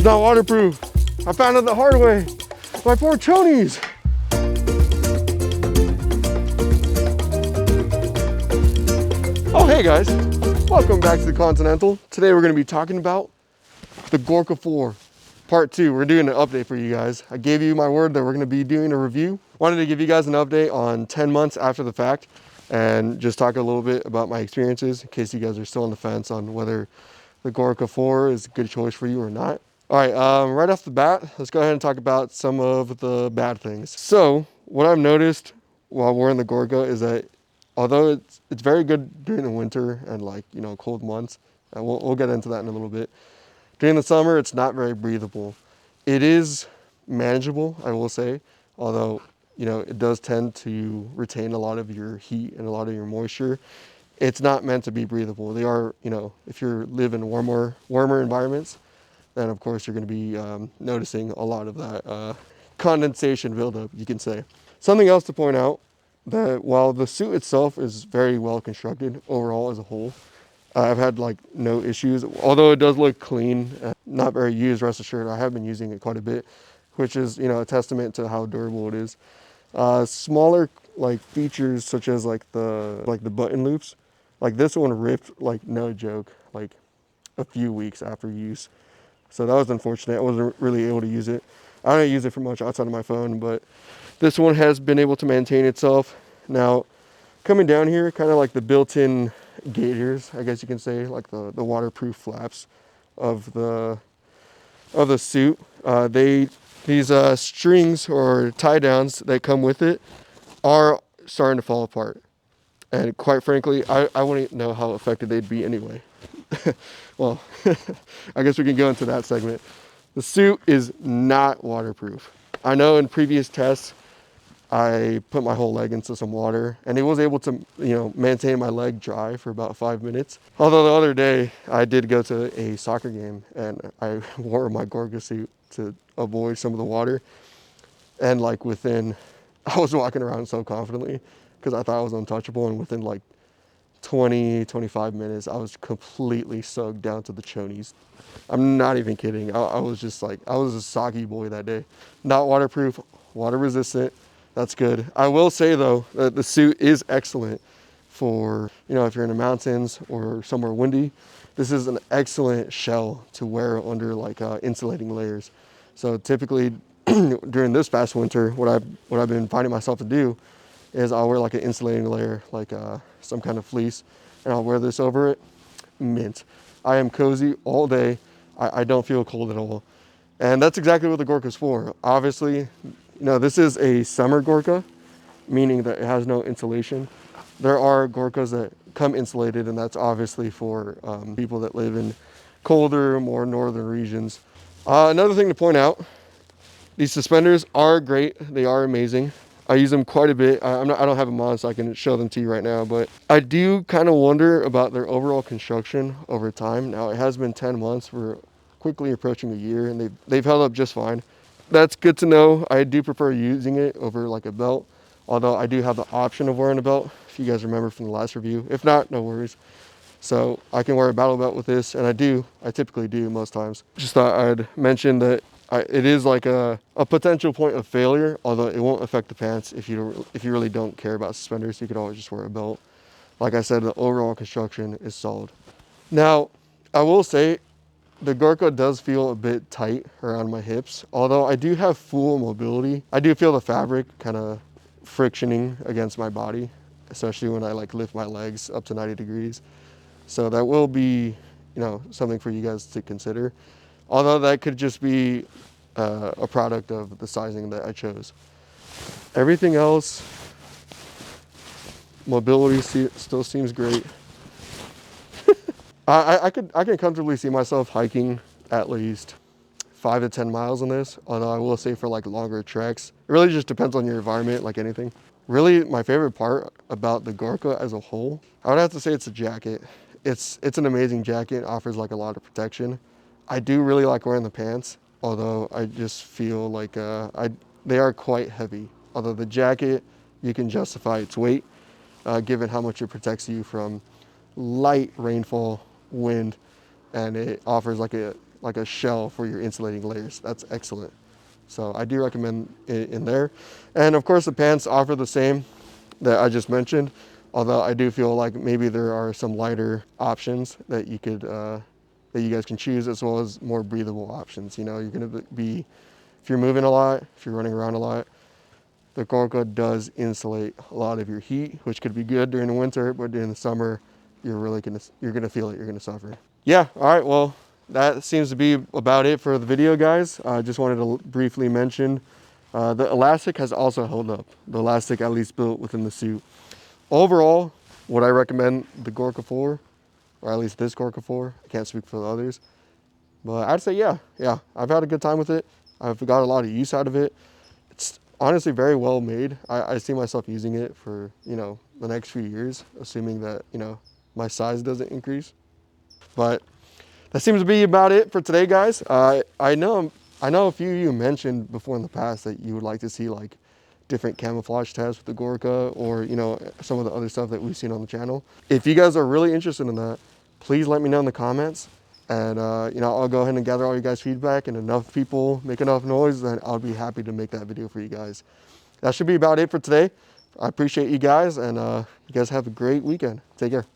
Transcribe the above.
It's not waterproof. I found it the hard way. My poor chonies. Oh, hey guys. Welcome back to the Continental. Today we're going to be talking about the Gorka 4 Part 2. We're doing an update for you guys. I gave you my word that we're going to be doing a review. Wanted to give you guys an update on 10 months after the fact and just talk a little bit about my experiences in case you guys are still on the fence on whether the Gorka 4 is a good choice for you or not. All right, right off the bat, let's go ahead and talk about some of the bad things. So what I've noticed while wearing the Gorka is that although it's very good during the winter and cold months, and we'll get into that in a little bit. During the summer, it's not very breathable. It is manageable, I will say, although it does tend to retain a lot of your heat and a lot of your moisture. It's not meant to be breathable. They are, if you live in warmer environments, then of course you're going to be noticing a lot of that condensation buildup, you can say. Something else to point out, that while the suit itself is very well constructed overall as a whole, I've had no issues. Although it does look clean, not very used, rest assured, I have been using it quite a bit, which is a testament to how durable it is. Smaller features such as the button loops, this one ripped no joke, a few weeks after use. So that was unfortunate. I wasn't really able to use it. I don't use it for much outside of my phone, but this one has been able to maintain itself. Now, coming down here, kind of like the built-in gaiters, I guess you can say, like the waterproof flaps of the suit. These strings or tie downs that come with it are starting to fall apart. And quite frankly, I wouldn't know how effective they'd be anyway. Well, I guess we can go into that segment. The suit is not waterproof. I know in previous tests, I put my whole leg into some water and it was able to, maintain my leg dry for about 5 minutes. Although the other day I did go to a soccer game and I wore my Gorka suit to avoid some of the water. And I was walking around so confidently because I thought I was untouchable, and within 20-25 minutes I was completely soaked down to the chonies. I'm not even kidding. I was just I was a soggy boy that day. Not waterproof, water resistant. That's good. I will say though that the suit is excellent for if you're in the mountains or somewhere windy. This is an excellent shell to wear under insulating layers. So typically during this past winter, what I've been finding myself to do is I'll wear an insulating layer, some kind of fleece, and I'll wear this over it. Mint. I am cozy all day. I don't feel cold at all. And that's exactly what the Gorka's for. Obviously, this is a summer Gorka, meaning that it has no insulation. There are Gorkas that come insulated, and that's obviously for people that live in colder, more northern regions. Another thing to point out, these suspenders are great. They are amazing. I use them quite a bit. I don't have them on, so I can show them to you right now, but I do kind of wonder about their overall construction over time. Now, it has been 10 months. We're quickly approaching a year, and they've held up just fine. That's good to know. I do prefer using it over a belt, although I do have the option of wearing a belt, if you guys remember from the last review. If not, no worries. So I can wear a battle belt with this, and I typically do most times. Just thought I'd mention that it is a potential point of failure, although it won't affect the pants. If you really don't care about suspenders, you could always just wear a belt. Like I said, the overall construction is solid. Now, I will say the Gorka does feel a bit tight around my hips, although I do have full mobility. I do feel the fabric kind of frictioning against my body, especially when I lift my legs up to 90 degrees. So that will be, something for you guys to consider. Although that could just be a product of the sizing that I chose. Everything else, mobility still seems great. I can comfortably see myself hiking at least 5 to 10 miles on this, although I will say for longer treks. It really just depends on your environment, like anything. Really, my favorite part about the Gorka as a whole, I would have to say it's the jacket. It's an amazing jacket. It offers a lot of protection. I do really like wearing the pants, although I just feel they are quite heavy. Although the jacket, you can justify its weight, given how much it protects you from light rainfall, wind, and it offers like a shell for your insulating layers. That's excellent. So I do recommend it in there. And of course the pants offer the same that I just mentioned, although I do feel like maybe there are some lighter options that you could, that you guys can choose, as well as more breathable options. You know, you're gonna be, if you're moving a lot, if you're running around a lot, the Gorka does insulate a lot of your heat, which could be good during the winter, but during the summer, you're gonna feel it, you're gonna suffer. Yeah, all right, well, that seems to be about it for the video, guys. I just wanted to briefly mention the elastic has also held up. The elastic at least built within the suit. Overall, would I recommend the Gorka 4, or at least this Gorka 4? I can't speak for the others, but I'd say yeah. I've had a good time with it. I've got a lot of use out of it. It's honestly very well made. I see myself using it for, you know, the next few years, assuming that, you know, my size doesn't increase. But that seems to be about it for today, guys. I know a few of you mentioned before in the past that you would like to see like different camouflage tests with the Gorka, or, you know, some of the other stuff that we've seen on the channel. If you guys are really interested in that, please let me know in the comments. And, you know, I'll go ahead and gather all you guys' feedback, and enough people make enough noise, then I'll be happy to make that video for you guys. That should be about it for today. I appreciate you guys, and you guys have a great weekend. Take care.